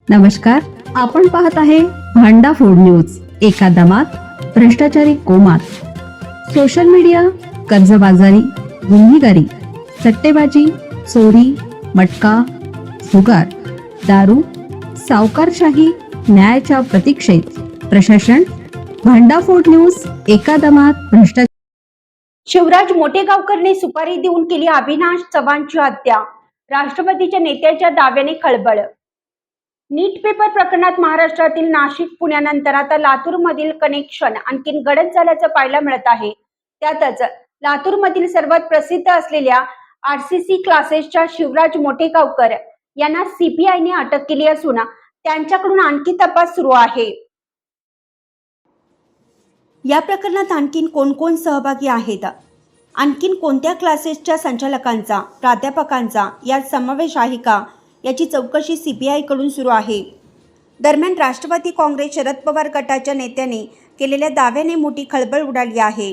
नमस्कार, आपण पाहत आहे भांडा फोड न्यूज. एका दमात भ्रष्टाचारी कोमात. सोशल मीडिया, कर्जबाजारी, गुन्हेगारी, सट्टेबाजी, चोरी, मटका, जुगार, दारू, सावकारशाही, न्यायाच्या प्रतीक्षेत प्रशासन. भांडाफोड न्यूज. एका दमात भ्रष्टाचार. शिवराज मोटेगावकरने सुपारी देऊन केली अविनाश चव्हाणची हत्या. राष्ट्रवादीच्या नेत्याच्या दाव्याने खळबळ. नीट पेपर प्रकरणात महाराष्ट्रातील नाशिक, पुण्यानंतर आता लातूरमधील कनेक्शन आणखीन गडद झाल्याचं पाहायला मिळत आहे. त्यातच लातूरमधील सर्वात प्रसिद्ध असलेल्या आरसीसी क्लासेसच्या शिवराज मोटेगावकर यांना सीबीआयने अटक केली असून त्यांच्याकडून आणखी तपास सुरू आहे. या प्रकरणात आणखीन कोण कोण सहभागी आहेत, आणखीन कोणत्या क्लासेसच्या संचालकांचा, प्राध्यापकांचा यात समावेश आहे का, याची चौकशी सीबीआयकडून सुरू आहे. दरम्यान राष्ट्रवादी काँग्रेस शरद पवार गटाच्या नेत्याने केलेल्या दाव्याने मोठी खळबळ उडाली आहे.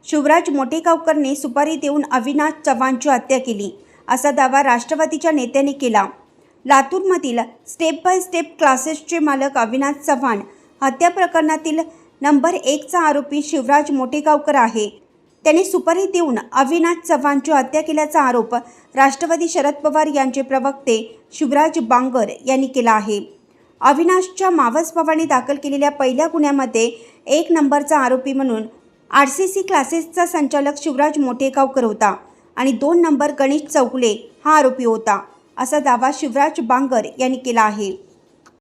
शिवराज मोटेगावकरने सुपारी देऊन अविनाश चव्हाणची हत्या केली असा दावा राष्ट्रवादीच्या नेत्याने केला. लातूरमधील स्टेप बाय स्टेप क्लासेसचे मालक अविनाश चव्हाण हत्या प्रकरणातील नंबर 1चा आरोपी शिवराज मोटेगावकर आहे. त्यांनी सुपारी देऊन अविनाश चव्हाणची हत्या केल्याचा आरोप राष्ट्रवादी शरद पवार यांचे प्रवक्ते शिवराज बांगर यांनी केला आहे. अविनाशच्या मावस भावाने दाखल केलेल्या पहिल्या गुन्ह्यामध्ये 1 नंबरचा आरोपी म्हणून आरसीसी क्लासेसचा संचालक शिवराज मोटेगावकर होता आणि 2 नंबर गणेश चौगुले हा आरोपी होता, असा दावा शिवराज बांगर यांनी केला आहे.